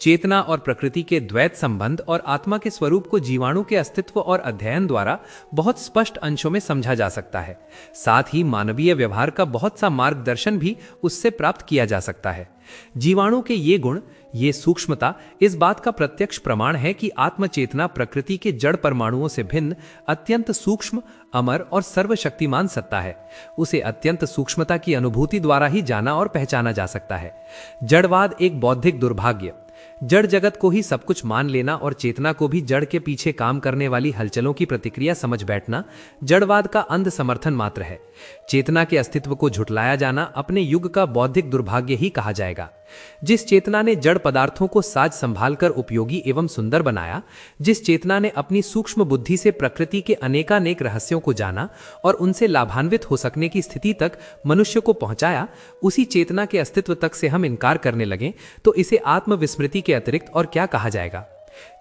चेतना और प्रकृति के द्वैत संबंध और आत्मा के स्वरूप को जीवाणु के अस्तित्व और अध्ययन द्वारा बहुत स्पष्ट अंशों में समझा जा सकता है। साथ ही मानवीय व्यवहार का बहुत सा मार्गदर्शन भी उससे प्राप्त किया जा सकता है। जीवाणु के ये गुण, ये सूक्ष्मता इस बात का प्रत्यक्ष प्रमाण है कि आत्मचेतना प्रकृति के जड़ परमाणुओं से भिन्न अत्यंत सूक्ष्म, अमर और सर्वशक्तिमान सत्ता है। उसे अत्यंत सूक्ष्मता की अनुभूति द्वारा ही जाना और पहचाना जा सकता है। जड़वाद एक बौद्धिक दुर्भाग्य, जड़ जगत को ही सब कुछ मान लेना और चेतना को भी जड़ के पीछे काम करने वाली हलचलों की प्रतिक्रिया समझ बैठना जड़वाद का अंध समर्थन मात्र है। चेतना के अस्तित्व को झुठलाया जाना अपने युग का बौद्धिक दुर्भाग्य ही कहा जाएगा। जिस चेतना ने जड़ पदार्थों को साज संभालकर उपयोगी एवं सुंदर बनाया, जिस चेतना ने अपनी सूक्ष्म बुद्धि से प्रकृति के अनेकानेक रहस्यों को जाना और उनसे लाभान्वित हो सकने की स्थिति तक मनुष्य को पहुंचाया, उसी चेतना के अस्तित्व तक से हम इनकार करने लगें तो इसे आत्मविस्मृति के अतिरिक्त और क्या कहा जाएगा।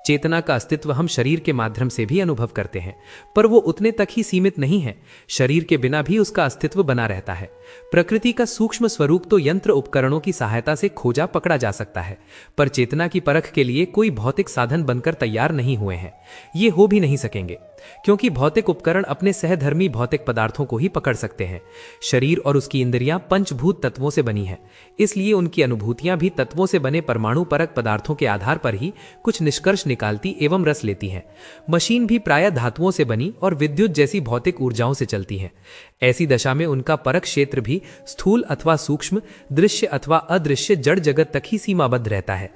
चेतना का अस्तित्व हम शरीर के माध्यम से भी अनुभव करते हैं, पर वो उतने तक ही सीमित नहीं है। शरीर के बिना भी उसका अस्तित्व बना रहता है। प्रकृति का सूक्ष्म स्वरूप तो यंत्र उपकरणों की सहायता से खोजा पकड़ा जा सकता है, पर चेतना की परख के लिए कोई भौतिक साधन बनकर तैयार नहीं हुए हैं। ये हो भी नहीं सकेंगे, क्योंकि भौतिक उपकरण अपने सहधर्मी भौतिक पदार्थों को ही पकड़ सकते हैं। शरीर और उसकी इंद्रियां पंचभूत तत्वों से बनी हैं, इसलिए उनकी अनुभूतियां भी तत्वों से बने परमाणु परक पदार्थों के आधार पर ही कुछ निष्कर्ष निकालती एवं रस लेती हैं। मशीन भी प्रायः धातुओं से बनी और विद्युत जैसी भौतिक ऊर्जाओं से चलती हैं। ऐसी दशा में उनका परक क्षेत्र भी स्थूल अथवा सूक्ष्म, दृश्य अथवा अदृश्य जड़ जगत तक ही सीमाबद्ध रहता है।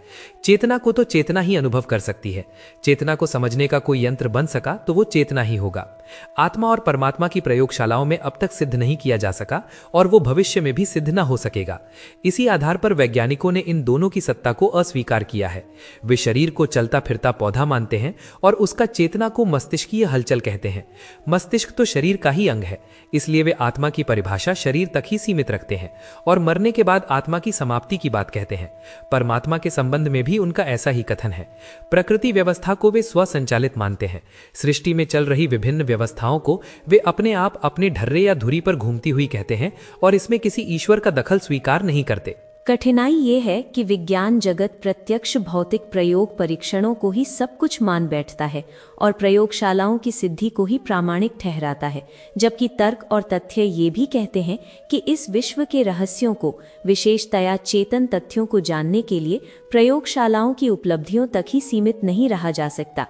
चेतना को तो चेतना ही अनुभव कर सकती है। चेतना को समझने का कोई यंत्र बन सका तो वो चेतना ही होगा। आत्मा और परमात्मा की प्रयोगशालाओं में अब तक सिद्ध नहीं किया जा सका और वो भविष्य में भी सिद्ध न हो सकेगा। इसी आधार पर वैज्ञानिकों ने इन दोनों की सत्ता को अस्वीकार किया है। वे शरीर को चलता फिरता पौधा मानते हैं और उसका चेतना को मस्तिष्कीय हलचल कहते हैं। मस्तिष्क तो शरीर का ही अंग है, इसलिए वे आत्मा की परिभाषा शरीर तक ही सीमित रखते हैं और मरने के बाद आत्मा की समाप्ति की बात कहते हैं। परमात्मा के संबंध में भी उनका ऐसा ही कथन है। प्रकृति व्यवस्था को वे स्वसंचालित मानते हैं। सृष्टि में चल रही विभिन्न व्यवस्थाओं को वे अपने आप अपने ढर्रे या धुरी पर घूमती हुई कहते हैं और इसमें किसी ईश्वर का दखल स्वीकार नहीं करते। कठिनाई ये है कि विज्ञान जगत प्रत्यक्ष भौतिक प्रयोग परीक्षणों को ही सब कुछ मान बैठता है और प्रयोगशालाओं की सिद्धि को ही प्रामाणिक ठहराता है, जबकि तर्क और तथ्य ये भी कहते हैं कि इस विश्व के रहस्यों को, विशेषतया चेतन तथ्यों को जानने के लिए प्रयोगशालाओं की उपलब्धियों तक ही सीमित नहीं रहा जा सकता।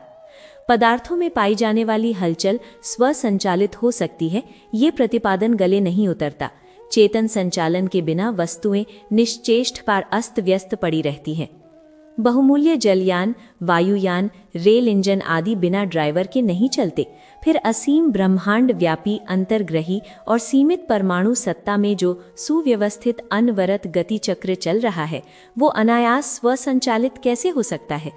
पदार्थों में पाई जाने वाली हलचल स्वसंचालित हो सकती है, ये प्रतिपादन गले नहीं उतरता। चेतन संचालन के बिना वस्तुएं निश्चेष्ट पर अस्त व्यस्त पड़ी रहती हैं। बहुमूल्य जलयान, वायुयान, रेल इंजन आदि बिना ड्राइवर के नहीं चलते। फिर असीम ब्रह्मांड व्यापी अंतर्ग्रही और सीमित परमाणु सत्ता में जो सुव्यवस्थित अनवरत गति चक्र चल रहा है, वो अनायास स्वसंचालित कैसे हो सकता है?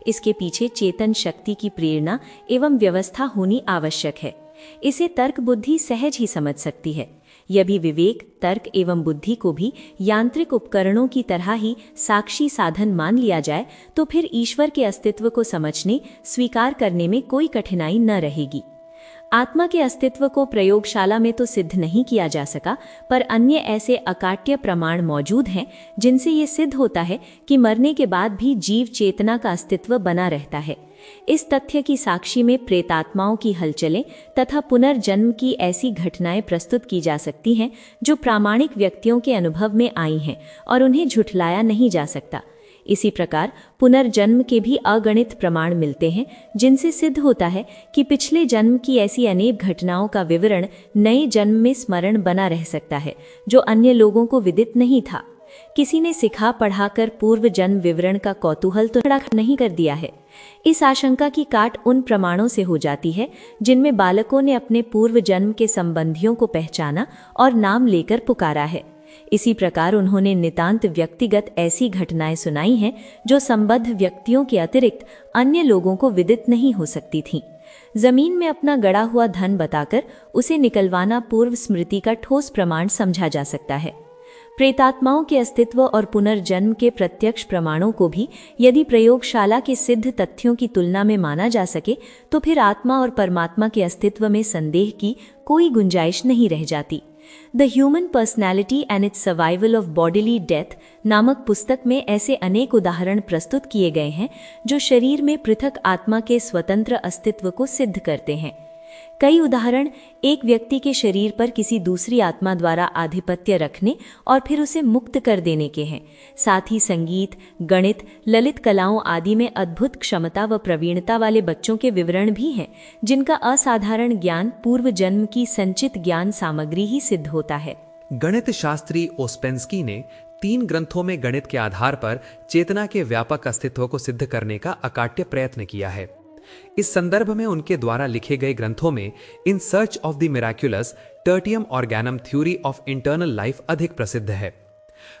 इसके पीछे चेतन शक्ति की प्रेरणा एवं व्यवस्था होनी आवश्यक है। इसे तर्क बुद्धि सहज ही समझ सकती है। यदि विवेक, तर्क एवं बुद्धि को भी यांत्रिक उपकरणों की तरह ही साक्षी साधन मान लिया जाए तो फिर ईश्वर के अस्तित्व को समझने, स्वीकार करने में कोई कठिनाई न रहेगी। आत्मा के अस्तित्व को प्रयोगशाला में तो सिद्ध नहीं किया जा सका, पर अन्य ऐसे अकाट्य प्रमाण मौजूद हैं जिनसे ये सिद्ध होता है कि मरने के बाद भी जीव चेतना का अस्तित्व बना रहता है। इस तथ्य की साक्षी में प्रेतात्माओं की हलचलें तथा पुनर्जन्म की ऐसी घटनाएं प्रस्तुत की जा सकती हैं जो प्रामाणिक व्यक्तियों के अनुभव में आई हैं और उन्हें झुठलाया नहीं जा सकता। इसी प्रकार पुनर्जन्म के भी अगणित प्रमाण मिलते हैं जिनसे सिद्ध होता है कि पिछले जन्म की ऐसी अनेक घटनाओं का विवरण नए जन्म में स्मरण बना रह सकता है, जो अन्य लोगों को विदित नहीं था। किसी ने सिखा पढ़ाकर पूर्व जन्म विवरण का कौतूहल तो खड़ा नहीं कर दिया है। इस आशंका की काट उन प्रमाणों से हो जाती है जिनमें बालकों ने अपने पूर्व जन्म के संबंधियों को पहचाना और नाम लेकर पुकारा है। इसी प्रकार उन्होंने नितांत व्यक्तिगत ऐसी घटनाएं सुनाई हैं जो संबद्ध व्यक्तियों के अतिरिक्त अन्य लोगों को विदित नहीं हो सकती थीं। जमीन में अपना गड़ा हुआ धन बताकर उसे निकलवाना पूर्व स्मृति का ठोस प्रमाण समझा जा सकता है। प्रेतात्माओं के अस्तित्व और पुनर्जन्म के प्रत्यक्ष प्रमाणों को भी यदि प्रयोगशाला के सिद्ध तथ्यों की तुलना में माना जा सके तो फिर आत्मा और परमात्मा के अस्तित्व में संदेह की कोई गुंजाइश नहीं रह जाती। The human personality and it's survival of bodily death नामक पुस्तक में ऐसे अनेक उदाहरण प्रस्तुत किए गए हैं जो शरीर में पृथक आत्मा के स्वतंत्र अस्तित्व को सिद्ध करते हैं। कई उदाहरण एक व्यक्ति के शरीर पर किसी दूसरी आत्मा द्वारा आधिपत्य रखने और फिर उसे मुक्त कर देने के हैं। साथ ही संगीत, गणित, ललित कलाओं आदि में अद्भुत क्षमता व प्रवीणता वाले बच्चों के विवरण भी हैं, जिनका असाधारण ज्ञान पूर्व जन्म की संचित ज्ञान सामग्री ही सिद्ध होता है। गणित शास्त्री ओस्पेंस्की ने 3 ग्रंथों में गणित के आधार पर चेतना के व्यापक अस्तित्व को सिद्ध करने का अकाट्य प्रयत्न किया है। इस संदर्भ में उनके द्वारा लिखे गए ग्रंथों में in search of the miraculous tertium organum theory of eternal life अधिक प्रसिद्ध है।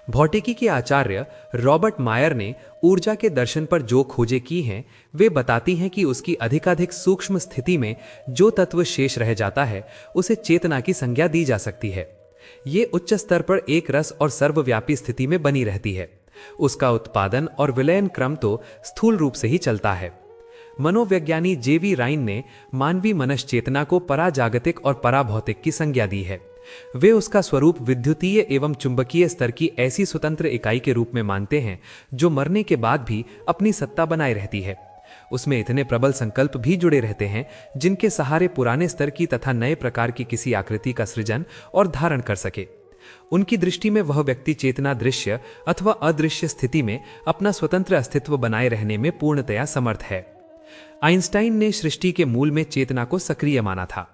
भौतिकी के आचार्य रॉबर्ट मायर ने ऊर्जा के दर्शन पर जो खोजें की हैं, वे बताती हैं कि उसकी अधिकाधिक सूक्ष्म स्थिति में जो तत्व शेष रह जाता है उसे चेतना की संज्ञा दी जा सकती है। ये उच्च स्तर पर एक रस और सर्वव्यापी स्थिति में बनी रहती है। उसका उत्पादन और विलयन क्रम तो स्थूल रूप से ही चलता है। मनोवैज्ञानी जेवी राइन ने मानवीय मनस चेतना को पराजागतिक और पराभौतिक की संज्ञा दी है। वे उसका स्वरूप विद्युतीय एवं चुंबकीय स्तर की ऐसी स्वतंत्र इकाई के रूप में मानते हैं जो मरने के बाद भी अपनी सत्ता बनाए रहती है। उसमें इतने प्रबल संकल्प भी जुड़े रहते हैं जिनके सहारे पुराने स्तर की तथा नए प्रकार की किसी आकृति का सृजन और धारण कर सके। उनकी दृष्टि में वह व्यक्ति चेतना दृश्य अथवा अदृश्य स्थिति में अपना स्वतंत्र अस्तित्व बनाए रहने में पूर्णतया समर्थ है। आइंस्टाइन ने सृष्टि के मूल में चेतना को सक्रिय माना था।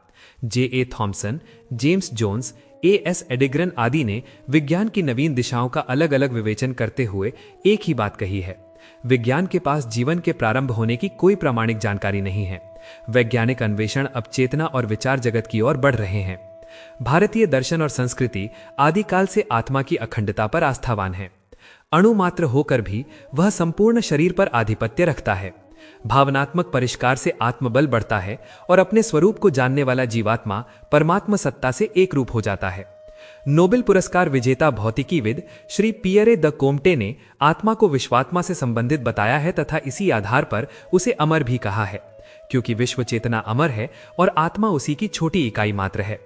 J.A. Thompson, James Jones, A.S. एडिग्रन आदि ने विज्ञान की नवीन दिशाओं का अलग अलग विवेचन करते हुए एक ही बात कही है। विज्ञान के पास जीवन के प्रारंभ होने की कोई प्रामाणिक जानकारी नहीं है। वैज्ञानिक अन्वेषण अब चेतना और विचार जगत की ओर बढ़ रहे हैं। भारतीय दर्शन और संस्कृति आदिकाल से आत्मा की अखंडता पर आस्थावान है। अणु मात्र होकर भी वह संपूर्ण शरीर पर आधिपत्य रखता है। भावनात्मक परिष्कार से आत्मबल बढ़ता है और अपने स्वरूप को जानने वाला जीवात्मा परमात्मा सत्ता से एक रूप हो जाता है। नोबेल पुरस्कार विजेता भौतिकीविद श्री पियरे द कोम्टे ने आत्मा को विश्वात्मा से संबंधित बताया है तथा इसी आधार पर उसे अमर भी कहा है, क्योंकि विश्व चेतना अमर है और आत्मा उसी की छोटी इकाई मात्र है।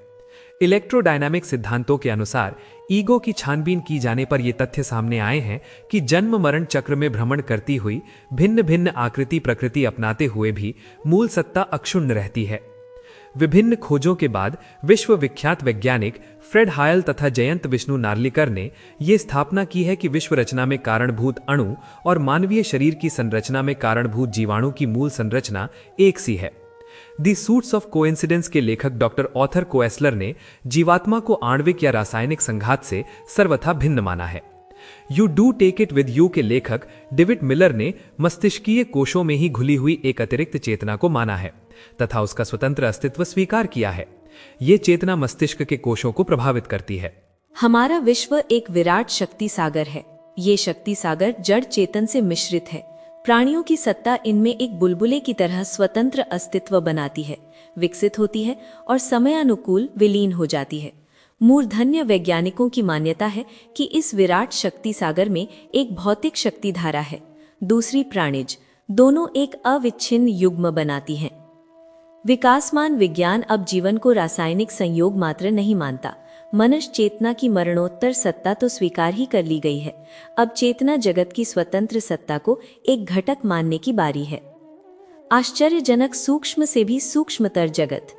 इलेक्ट्रोडायनामिक सिद्धांतों के अनुसार ईगो की छानबीन की जाने पर यह तथ्य सामने आए हैं कि जन्म मरण चक्र में भ्रमण करती हुई भिन्न भिन्न आकृति प्रकृति अपनाते हुए भी मूल सत्ता अक्षुण्ण रहती है। विभिन्न खोजों के बाद विश्व विख्यात वैज्ञानिक फ्रेड हायल तथा जयंत विष्णु नार्लिकर ने यह स्थापना की है कि विश्व रचना में कारणभूत अणु और मानवीय शरीर की संरचना में कारणभूत जीवाणु की मूल संरचना एक सी है। दी सूट्स ऑफ कोइंसिडेंस के लेखक डॉक्टर ऑथर कोएस्लर ने जीवात्मा को आणविक या रासायनिक संघात से सर्वथा भिन्न माना है। You do take it with you के लेखक डेविड मिलर ने मस्तिष्कीय कोशों में ही घुली हुई एक अतिरिक्त चेतना को माना है तथा उसका स्वतंत्र अस्तित्व स्वीकार किया है। ये चेतना मस्तिष्क के कोशों को प्रभावित करती है। हमारा विश्व एक विराट शक्ति सागर है। ये शक्ति सागर जड़ चेतन से मिश्रित है। प्राणियों की सत्ता इनमें एक बुलबुले की तरह स्वतंत्र अस्तित्व बनाती है, विकसित होती है और समयानुकूल विलीन हो जाती है। मूर्धन्य वैज्ञानिकों की मान्यता है कि इस विराट शक्ति सागर में एक भौतिक शक्ति धारा है, दूसरी प्राणिज, दोनों एक अविच्छिन्न युग्म बनाती हैं। विकासमान विज्ञान अब जीवन को रासायनिक संयोग मात्र नहीं मानता। मनुष्य चेतना की मरणोत्तर सत्ता तो स्वीकार ही कर ली गई है। अब चेतना जगत की स्वतंत्र सत्ता को एक घटक मानने की बारी है। आश्चर्यजनक सूक्ष्म से भी सूक्ष्मतर जगत।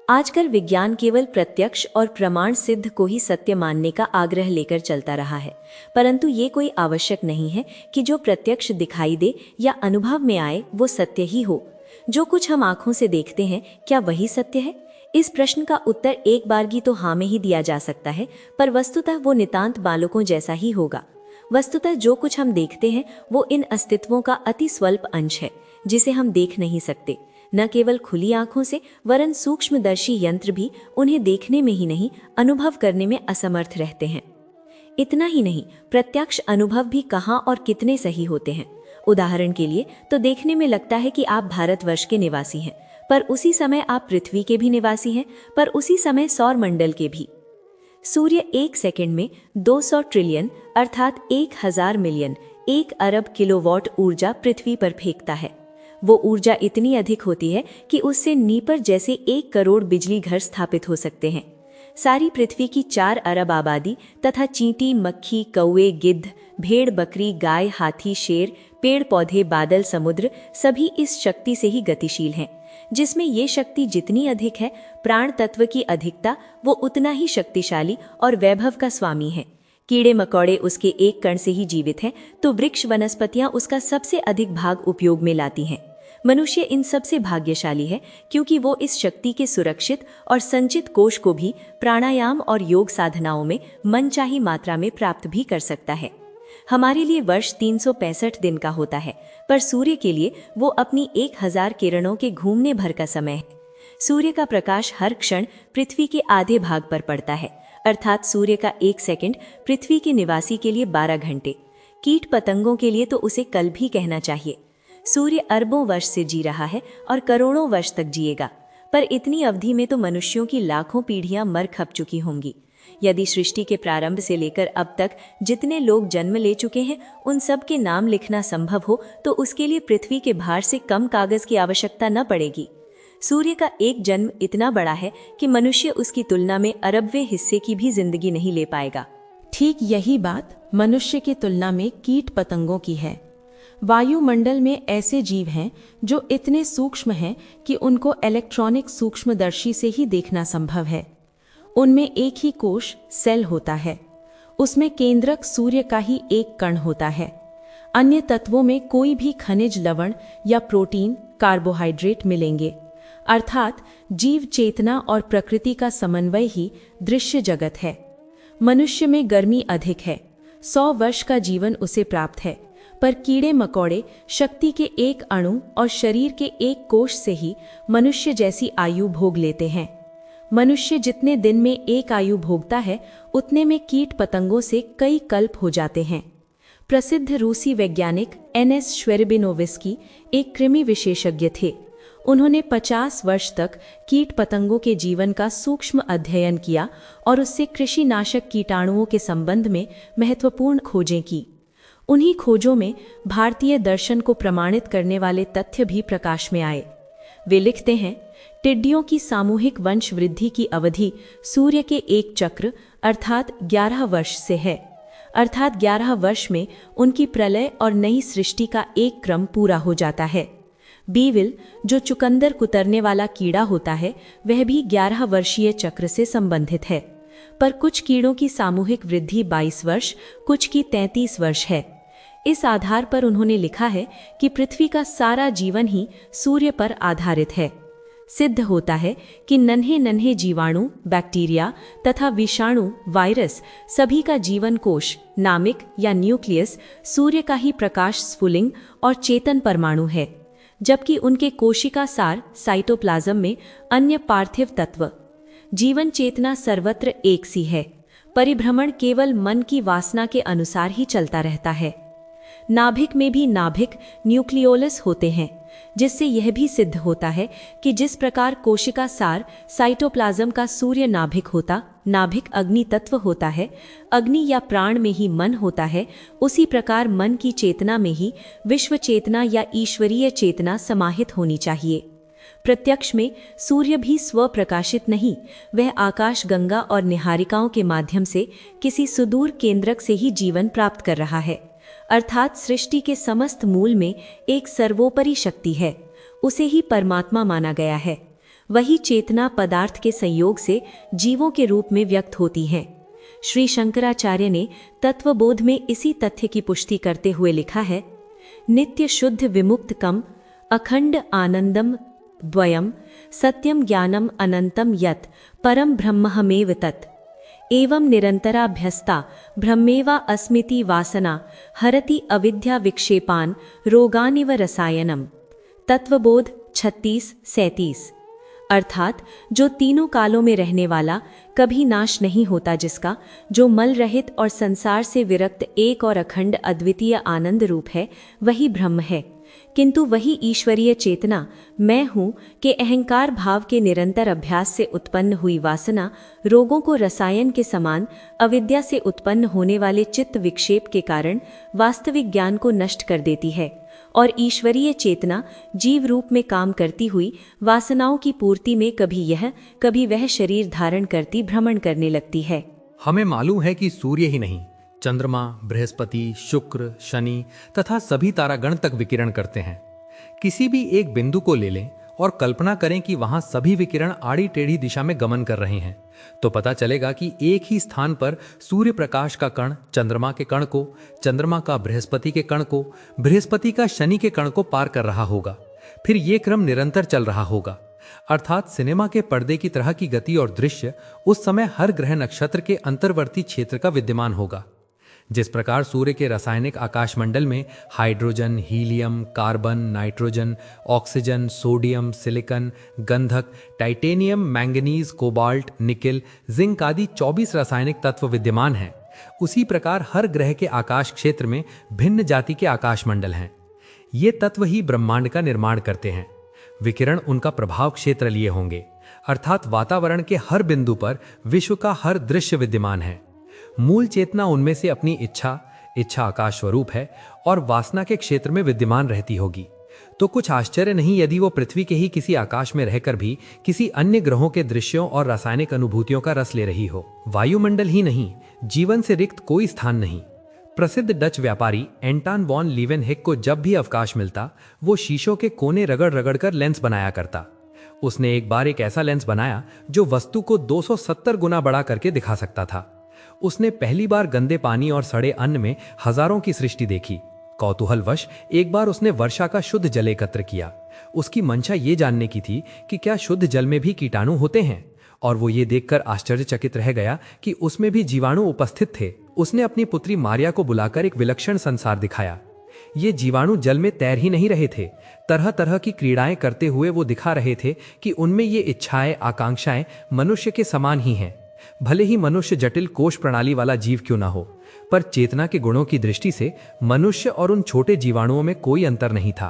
आजकल विज्ञान केवल प्रत्यक्ष और प्रमाण सिद्ध को ही सत्य मानने का आग्रह लेकर चलता रहा है, परंतु ये कोई आवश्यक नहीं है कि जो प्रत्यक्ष दिखाई दे या अनुभव में आए वो सत्य ही हो। जो कुछ हम आंखों से देखते हैं, क्या वही सत्य है? इस प्रश्न का उत्तर एक बारगी तो हाँ में ही दिया जा सकता है, पर वस्तुतः वो नितांत बालकों जैसा ही होगा। वस्तुतः जो कुछ हम देखते हैं वो इन अस्तित्वों का अति स्वल्प अंश है, जिसे हम देख नहीं सकते। न केवल खुली आंखों से, वरन सूक्ष्मदर्शी यंत्र भी उन्हें देखने में ही नहीं, अनुभव करने में असमर्थ रहते हैं। इतना ही नहीं, प्रत्यक्ष अनुभव भी कहाँ और कितने सही होते हैं। उदाहरण के लिए तो देखने में लगता है कि आप भारतवर्ष के निवासी हैं, पर उसी समय आप पृथ्वी के भी निवासी हैं, पर उसी समय सौर मंडल के भी। सूर्य एक सेकंड में 200 ट्रिलियन अर्थात 1000 मिलियन 1 अरब किलोवाट ऊर्जा पृथ्वी पर फेंकता है। वो ऊर्जा इतनी अधिक होती है कि उससे नीपर जैसे 1 करोड़ बिजली घर स्थापित हो सकते हैं। सारी पृथ्वी की 4 अरब आबादी तथा चींटी, मक्खी, कौवे, गिद्ध, भेड़, बकरी, गाय, हाथी, शेर, पेड़ पौधे, बादल, समुद्र सभी इस शक्ति से ही गतिशील हैं। जिसमें ये शक्ति जितनी अधिक है, प्राण तत्व की अधिकता, वो उतना ही शक्तिशाली और वैभव का स्वामी है। कीड़े मकोड़े उसके एक कण से ही जीवित हैं, तो वृक्ष वनस्पतियां उसका सबसे अधिक भाग उपयोग में लाती हैं। मनुष्य इन सबसे भाग्यशाली है, क्योंकि वो इस शक्ति के सुरक्षित और संचित कोष को भी प्राणायाम और योग साधनाओं में मनचाही मात्रा में प्राप्त भी कर सकता है। हमारे लिए वर्ष 365 दिन का होता है, पर सूर्य के लिए वो अपनी 1000 किरणों के घूमने भर का समय है। सूर्य का प्रकाश हर क्षण पृथ्वी के आधे भाग पर पड़ता है, अर्थात सूर्य का 1 सेकंड पृथ्वी के निवासी के लिए 12 घंटे। कीट पतंगों के लिए तो उसे कल भी कहना चाहिए। सूर्य अरबों वर्ष से जी रहा है और करोड़ों वर्ष तक जिएगा, पर इतनी अवधि में तो मनुष्यों की लाखों पीढ़ियां मर खप चुकी होंगी। यदि सृष्टि के प्रारंभ से लेकर अब तक जितने लोग जन्म ले चुके हैं, उन सब के नाम लिखना संभव हो तो उसके लिए पृथ्वी के भार से कम कागज की आवश्यकता न पड़ेगी। सूर्य का एक जन्म इतना बड़ा है कि मनुष्य उसकी तुलना में अरबवें हिस्से की भी जिंदगी नहीं ले पाएगा। ठीक यही बात मनुष्य की तुलना में कीट पतंगों की है। वायुमंडल में ऐसे जीव हैं जो इतने सूक्ष्म हैं कि उनको इलेक्ट्रॉनिक सूक्ष्मदर्शी से ही देखना संभव है। उनमें एक ही कोश सेल होता है, उसमें केंद्रक सूर्य का ही एक कण होता है। अन्य तत्वों में कोई भी खनिज, लवण या प्रोटीन, कार्बोहाइड्रेट मिलेंगे। अर्थात जीव चेतना और प्रकृति का समन्वय ही दृश्य जगत है। मनुष्य में गर्मी अधिक है, 100 वर्ष का जीवन उसे प्राप्त है, पर कीड़े मकोड़े शक्ति के एक अणु और शरीर के एक कोश से ही मनुष्य जैसी आयु भोग लेते हैं। मनुष्य जितने दिन में एक आयु भोगता है, उतने में कीट पतंगों से कई कल्प हो जाते हैं। प्रसिद्ध रूसी वैज्ञानिक NS श्वेरबिनोविस्की एक कृमि विशेषज्ञ थे। उन्होंने 50 वर्ष तक कीट पतंगों के जीवन का सूक्ष्म अध्ययन किया और उससे कृषिनाशक कीटाणुओं के संबंध में महत्वपूर्ण खोजें की। उन्हीं खोजों में भारतीय दर्शन को प्रमाणित करने वाले तथ्य भी प्रकाश में आए। वे लिखते हैं, टिड्डियों की सामूहिक वंश वृद्धि की अवधि सूर्य के एक चक्र अर्थात 11 वर्ष से है। अर्थात 11 वर्ष में उनकी प्रलय और नई सृष्टि का एक क्रम पूरा हो जाता है। बीविल, जो चुकंदर कुतरने वाला कीड़ा होता है, वह भी 11 वर्षीय चक्र से संबंधित है। पर कुछ कीड़ों की सामूहिक वृद्धि 22 वर्ष, कुछ की 33 वर्ष है। इस आधार पर उन्होंने लिखा है कि पृथ्वी का सारा जीवन ही सूर्य पर आधारित है। सिद्ध होता है कि नन्हे नन्हे जीवाणु, बैक्टीरिया तथा विषाणु, वायरस सभी का जीवन कोश, नामिक या न्यूक्लियस सूर्य का ही प्रकाश स्फुलिंग और चेतन परमाणु है, जबकि उनके कोशिका सार, साइटोप्लाज्म में अन्य पार्थिव तत्व। जीवन चेतना सर्वत्र एक सी है, परिभ्रमण केवल मन की वासना के अनुसार ही चलता रहता है। नाभिक में भी नाभिक न्यूक्लियोलस होते हैं, जिससे यह भी सिद्ध होता है कि जिस प्रकार कोशिका सार, साइटोप्लाज्म का सूर्य नाभिक होता, नाभिक अग्नि तत्व होता है, अग्नि या प्राण में ही मन होता है, उसी प्रकार मन की चेतना में ही विश्व चेतना या ईश्वरीय चेतना समाहित होनी चाहिए। प्रत्यक्ष में सूर्य भी स्वप्रकाशित नहीं, वह आकाश गंगा और निहारिकाओं के माध्यम से किसी सुदूर केंद्रक से ही जीवन प्राप्त कर रहा है। अर्थात सृष्टि के समस्त मूल में एक सर्वोपरि शक्ति है, उसे ही परमात्मा माना गया है। वही चेतना पदार्थ के संयोग से जीवों के रूप में व्यक्त होती है। श्री शंकराचार्य ने तत्वबोध में इसी तथ्य की पुष्टि करते हुए लिखा है, नित्य शुद्ध विमुक्तकम अखंड आनंदम द्वयम सत्यम ज्ञानम अनंतम यत् परम ब्रह्ममेव तत् एवं निरंतराभ्यस्ता ब्रह्मेवा अस्मिति वासना हरति अविद्या विक्षेपान रोगानिव रसायनम। तत्वबोध 36-37। अर्थात जो तीनों कालों में रहने वाला, कभी नाश नहीं होता, जिसका जो मल रहित और संसार से विरक्त एक और अखंड अद्वितीय आनंद रूप है, वही ब्रह्म है। किंतु वही ईश्वरीय चेतना मैं हूँ के अहंकार भाव के निरंतर अभ्यास से उत्पन्न हुई वासना रोगों को रसायन के समान अविद्या से उत्पन्न होने वाले चित्त विक्षेप के कारण वास्तविक ज्ञान को नष्ट कर देती है और ईश्वरीय चेतना जीव रूप में काम करती हुई वासनाओं की पूर्ति में कभी यह कभी वह शरीर धारण करती भ्रमण करने लगती है। हमें मालूम है कि सूर्य ही नहीं, चंद्रमा, बृहस्पति, शुक्र, शनि तथा सभी तारागण तक विकिरण करते हैं। किसी भी एक बिंदु को ले लें और कल्पना करें कि वहां सभी विकिरण आड़ी टेढ़ी दिशा में गमन कर रहे हैं, तो पता चलेगा कि एक ही स्थान पर सूर्य प्रकाश का कण चंद्रमा के कण को, चंद्रमा का बृहस्पति के कण को, बृहस्पति का शनि के कण को पार कर रहा होगा। फिर ये क्रम निरंतर चल रहा होगा। अर्थात सिनेमा के पर्दे की तरह की गति और दृश्य उस समय हर ग्रह नक्षत्र के अंतर्वर्ती क्षेत्र का विद्यमान होगा। जिस प्रकार सूर्य के रासायनिक आकाशमंडल में hydrogen, helium, carbon, nitrogen, oxygen, sodium, silicon, गंधक, titanium, manganese, cobalt, nickel, zinc आदि 24 रासायनिक तत्व विद्यमान हैं, उसी प्रकार हर ग्रह के आकाश क्षेत्र में भिन्न जाति के आकाशमंडल हैं। ये तत्व ही ब्रह्मांड का निर्माण करते हैं। विकिरण उनका प्रभाव क्षेत्र लिए होंगे, अर्थात वातावरण के हर बिंदु पर विश्व का हर दृश्य विद्यमान है। मूल चेतना उनमें से अपनी इच्छा आकाश स्वरूप है और वासना के क्षेत्र में विद्यमान रहती होगी। तो कुछ आश्चर्य नहीं यदि वो पृथ्वी के ही किसी आकाश में रहकर भी किसी अन्य ग्रहों के दृश्यों और रासायनिक अनुभूतियों का रस ले रही हो। वायुमंडल ही नहीं, जीवन से रिक्त कोई स्थान नहीं। प्रसिद्ध डच व्यापारी एंटन वॉन लीवेनहिक को जब भी अवकाश मिलता, वो शीशों के कोने रगड़ रगड़ कर लेंस बनाया करता। उसने एक बार एक ऐसा लेंस बनाया जो वस्तु को 270 गुना बड़ा करके दिखा सकता था। उसने पहली बार गंदे पानी और सड़े अन्न में हजारों की सृष्टि देखी। कौतूहलवश एक बार उसने वर्षा का शुद्ध जल एकत्र किया। उसकी मंशा ये जानने की थी कि क्या शुद्ध जल में भी कीटाणु होते हैं, और वो ये देखकर आश्चर्यचकित रह गया कि उसमें भी जीवाणु उपस्थित थे। उसने अपनी पुत्री मारिया को बुलाकर एक विलक्षण संसार दिखाया। ये जीवाणु जल में तैर ही नहीं रहे थे, तरह तरह की क्रीड़ाएं करते हुए वो दिखा रहे थे कि उनमें ये इच्छाएं, आकांक्षाएं मनुष्य के समान ही हैं। भले ही मनुष्य जटिल कोश प्रणाली वाला जीव क्यों ना हो, पर चेतना के गुणों की दृष्टि से मनुष्य और उन छोटे जीवाणुओं में कोई अंतर नहीं था।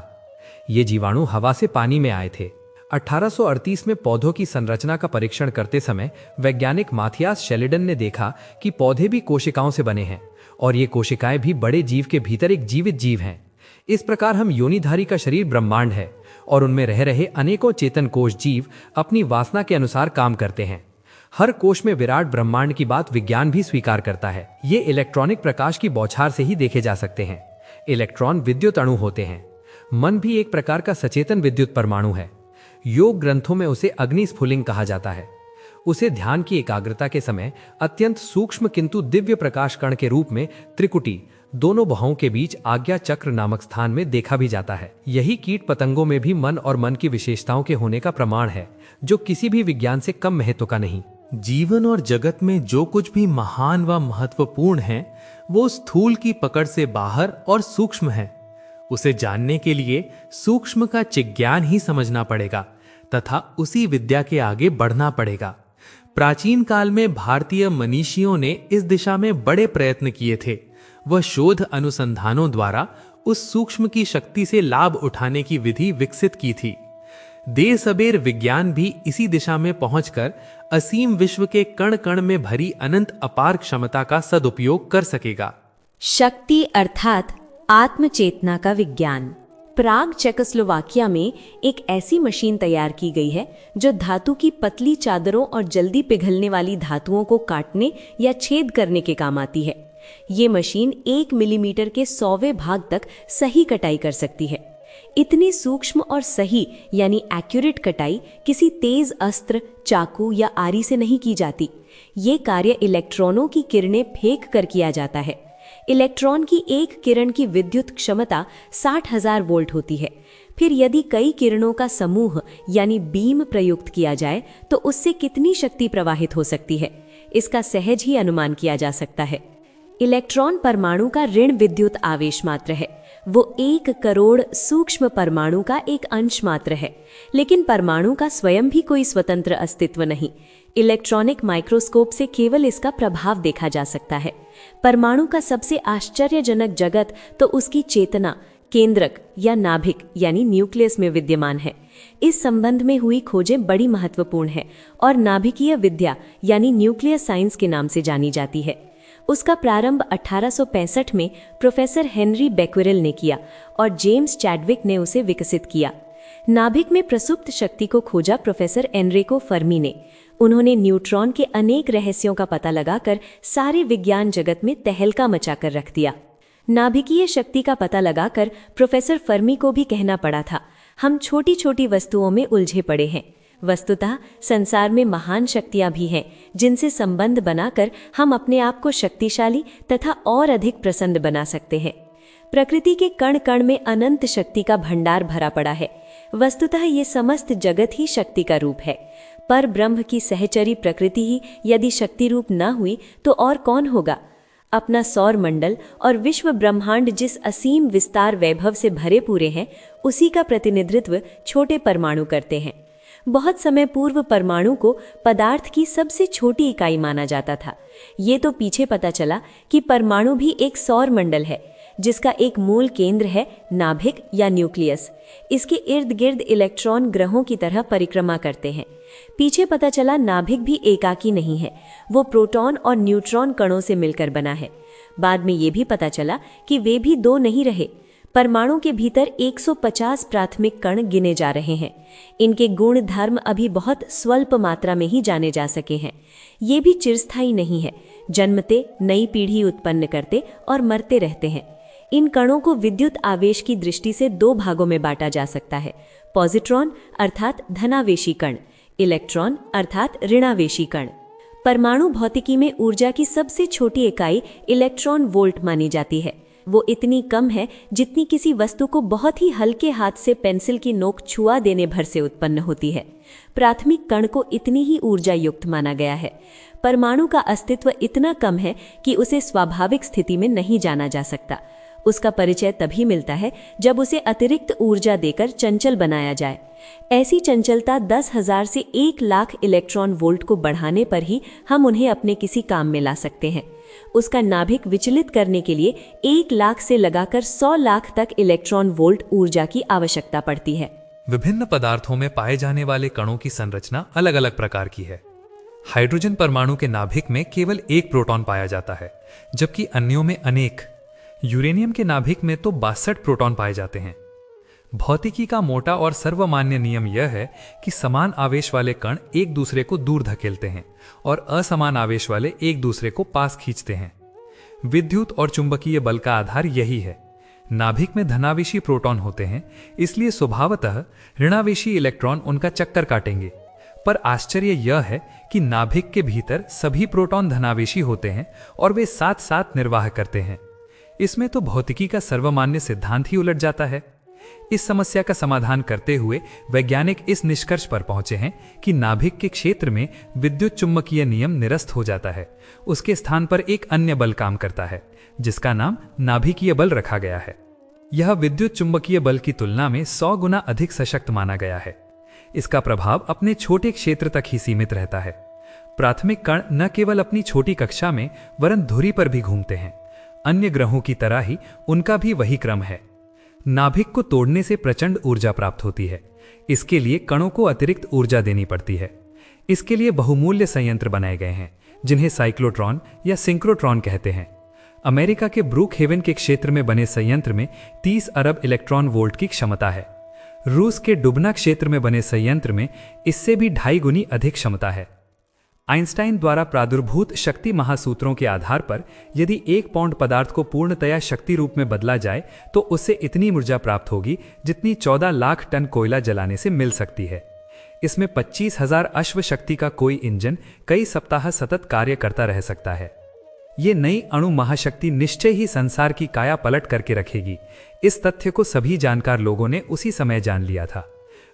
ये जीवाणु हवा से पानी में आए थे। 1838 में पौधों की संरचना का परीक्षण करते समय वैज्ञानिक माथियास शेलिडन ने देखा कि पौधे भी कोशिकाओं से बने हैं और ये कोशिकाएं भी बड़े जीव के भीतर एक जीवित जीव हैं। इस प्रकार हम योनिधारी का शरीर ब्रह्मांड है और उनमें रह रहे अनेकों चेतन कोश जीव अपनी वासना के अनुसार काम करते हैं। हर कोश में विराट ब्रह्मांड की बात विज्ञान भी स्वीकार करता है। ये इलेक्ट्रॉनिक प्रकाश की बौछार से ही देखे जा सकते हैं। इलेक्ट्रॉन विद्युत अणु होते हैं। मन भी एक प्रकार का सचेतन विद्युत परमाणु है। योग ग्रंथों में उसे अग्निस्फुलिंग कहा जाता है। उसे ध्यान की एकाग्रता के समय अत्यंत सूक्ष्म किंतु दिव्य प्रकाश कण के रूप में त्रिकुटी, दोनों बाहों के बीच आज्ञा चक्र नामक स्थान में देखा भी जाता है। यही कीट पतंगों में भी मन और मन की विशेषताओं के होने का प्रमाण है, जो किसी भी विज्ञान से कम महत्व का नहीं। जीवन और जगत में जो कुछ भी महान व महत्वपूर्ण है, वो स्थूल की पकड़ से बाहर और सूक्ष्म है। उसे जानने के लिए सूक्ष्म का चिज्ञान ही समझना पड़ेगा तथा उसी विद्या के आगे बढ़ना पड़ेगा। प्राचीन काल में भारतीय मनीषियों ने इस दिशा में बड़े प्रयत्न किए थे। वह शोध अनुसंधानों द्वारा उस सूक्ष्म की शक्ति से लाभ उठाने की विधि विकसित की थी। देर सबेर विज्ञान भी इसी दिशा में पहुंचकर असीम विश्व के कण कण में भरी अनंत अपार क्षमता का सदुपयोग कर सकेगा। शक्ति अर्थात आत्मचेतना का विज्ञान। प्राग चेकोस्लोवाकिया में एक ऐसी मशीन तैयार की गई है जो धातु की पतली चादरों और जल्दी पिघलने वाली धातुओं को काटने या छेद करने के काम आती है। ये मशीन 1 मिलीमीटर के 100वें भाग तक सही कटाई कर सकती है। इतनी सूक्ष्म और सही यानी एक्यूरेट कटाई किसी तेज अस्त्र, चाकू या आरी से नहीं की जाती। ये कार्य इलेक्ट्रॉनों की किरणें फेंक कर किया जाता है। इलेक्ट्रॉन की एक किरण की विद्युत क्षमता 60,000 वोल्ट होती है। फिर यदि कई किरणों का समूह यानी बीम प्रयुक्त किया जाए तो उससे कितनी शक्ति प्रवाहित हो सकती है, इसका सहज ही अनुमान किया जा सकता है। इलेक्ट्रॉन परमाणु का ऋण विद्युत आवेश मात्र है। वो 1 करोड़ सूक्ष्म परमाणु का एक अंश मात्र है, लेकिन परमाणु का स्वयं भी कोई स्वतंत्र अस्तित्व नहीं। इलेक्ट्रॉनिक माइक्रोस्कोप से केवल इसका प्रभाव देखा जा सकता है। परमाणु का सबसे आश्चर्यजनक जगत तो उसकी चेतना, केंद्रक या नाभिक यानी न्यूक्लियस में विद्यमान है। इस संबंध में हुई खोजें बड़ी महत्वपूर्ण है और नाभिकीय विद्या यानी न्यूक्लियर साइंस के नाम से जानी जाती है। उसका प्रारंभ 1865 में प्रोफेसर हेनरी बेक्वेरेल ने किया और जेम्स चैडविक ने उसे विकसित किया। नाभिक में प्रसुप्त शक्ति को खोजा प्रोफेसर एनरिको फर्मी ने। उन्होंने न्यूट्रॉन के अनेक रहस्यों का पता लगाकर सारे विज्ञान जगत में तहलका मचाकर रख दिया। नाभिकीय शक्ति का पता लगाकर प्रोफेसर फर्मी को भी कहना पड़ा था, हम छोटी छोटी वस्तुओं में उलझे पड़े हैं। वस्तुतः संसार में महान शक्तियां भी हैं जिनसे संबंध बनाकर हम अपने आप को शक्तिशाली तथा और अधिक प्रसन्न बना सकते हैं। प्रकृति के कण कण में अनंत शक्ति का भंडार भरा पड़ा है। वस्तुतः ये समस्त जगत ही शक्ति का रूप है। पर ब्रह्म की सहचरी प्रकृति ही यदि शक्ति रूप न हुई तो और कौन होगा? अपना सौर मंडल और विश्व ब्रह्मांड जिस असीम विस्तार वैभव से भरे पूरे हैं, उसी का प्रतिनिधित्व छोटे परमाणु करते हैं। बहुत समय पूर्व परमाणु को पदार्थ की सबसे छोटी इकाई माना जाता था। ये तो पीछे पता चला कि परमाणु भी एक सौर मंडल है जिसका एक मूल केंद्र है नाभिक या न्यूक्लियस। इसके इर्द गिर्द इलेक्ट्रॉन ग्रहों की तरह परिक्रमा करते हैं। पीछे पता चला नाभिक भी एकाकी नहीं है, वो प्रोटॉन और न्यूट्रॉन कणों से मिलकर बना है। बाद में ये भी पता चला कि वे भी दो नहीं रहे। परमाणु के भीतर 150 प्राथमिक कण गिने जा रहे हैं। इनके गुण धर्म अभी बहुत स्वल्प मात्रा में ही जाने जा सके हैं। ये भी चिरस्थायी नहीं है, जन्मते नई पीढ़ी उत्पन्न करते और मरते रहते हैं। इन कणों को विद्युत आवेश की दृष्टि से दो भागों में बांटा जा सकता है, पॉजिट्रॉन अर्थात धनावेशी कण, इलेक्ट्रॉन अर्थात ऋणावेशी कण। परमाणु भौतिकी में ऊर्जा की सबसे छोटी इकाई इलेक्ट्रॉन वोल्ट मानी जाती है। वो इतनी कम है जितनी किसी वस्तु को बहुत ही हल्के हाथ से पेंसिल की नोक छुआ देने भर से उत्पन्न होती है। प्राथमिक कण को इतनी ही ऊर्जा युक्त माना गया है। परमाणु का अस्तित्व इतना कम है कि उसे स्वाभाविक स्थिति में नहीं जाना जा सकता। उसका परिचय तभी मिलता है जब उसे अतिरिक्त ऊर्जा देकर चंचल बनाया जाए। ऐसी चंचलता 10,000 से 1,00,000 इलेक्ट्रॉन वोल्ट को बढ़ाने पर ही हम उन्हें अपने किसी काम में ला सकते हैं। उसका नाभिक विचलित करने के लिए 1,00,000 से लगाकर 100,00,000 तक इलेक्ट्रॉन वोल्ट ऊर्जा की आवश्यकता पड़ती है। विभिन्न पदार्थों में पाए जाने वाले कणों की संरचना अलग अलग प्रकार की है। हाइड्रोजन परमाणु के नाभिक में केवल एक प्रोटॉन पाया जाता है, जबकि अन्यों में अनेक। यूरेनियम के नाभिक में तो 62 प्रोटॉन पाए जाते हैं। भौतिकी का मोटा और सर्वमान्य नियम यह है कि समान आवेश वाले कण एक दूसरे को दूर धकेलते हैं और असमान आवेश वाले एक दूसरे को पास खींचते हैं। विद्युत और चुंबकीय बल का आधार यही है। नाभिक में धनावेशी प्रोटॉन होते हैं, इसलिए स्वभावतः ऋणावेशी इलेक्ट्रॉन उनका चक्कर काटेंगे। पर आश्चर्य यह है कि नाभिक के भीतर सभी प्रोटॉन धनावेशी होते हैं और वे साथ साथ निर्वाह करते हैं। इसमें तो भौतिकी का सर्वमान्य सिद्धांत ही उलट जाता है। इस समस्या का समाधान करते हुए वैज्ञानिक इस निष्कर्ष पर पहुंचे हैं कि नाभिक के क्षेत्र में विद्युत चुम्बकीय नियम निरस्त हो जाता है। उसके स्थान पर एक अन्य बल काम करता है जिसका नाम नाभिकीय बल रखा गया है। यह विद्युत चुम्बकीय बल की तुलना में 100 गुना अधिक सशक्त माना गया है। इसका प्रभाव अपने छोटे क्षेत्र तक ही सीमित रहता है। प्राथमिक कण न केवल अपनी छोटी कक्षा में वरन धुरी पर भी घूमते हैं। अन्य ग्रहों की तरह ही उनका भी वही क्रम है। नाभिक को तोड़ने से प्रचंड ऊर्जा प्राप्त होती है। इसके लिए कणों को अतिरिक्त ऊर्जा देनी पड़ती है। इसके लिए बहुमूल्य संयंत्र बनाए गए हैं जिन्हें साइक्लोट्रॉन या सिंक्रोट्रॉन कहते हैं। अमेरिका के ब्रूक हेवन के क्षेत्र में बने संयंत्र में 30 अरब इलेक्ट्रॉन वोल्ट की क्षमता है। रूस के डुबना क्षेत्र में बने संयंत्र में इससे भी 2.5 गुनी अधिक क्षमता है। आइंस्टाइन द्वारा प्रादुर्भूत शक्ति महासूत्रों के आधार पर यदि 1 पाउंड पदार्थ को पूर्णतया शक्ति रूप में बदला जाए तो उससे इतनी ऊर्जा प्राप्त होगी जितनी 14 लाख टन कोयला जलाने से मिल सकती है। इसमें 25,000 अश्व शक्ति का कोई इंजन कई सप्ताह सतत कार्य करता रह सकता है। ये नई अणु महाशक्ति निश्चय ही संसार की काया पलट करके रखेगी। इस तथ्य को सभी जानकार लोगों ने उसी समय जान लिया था।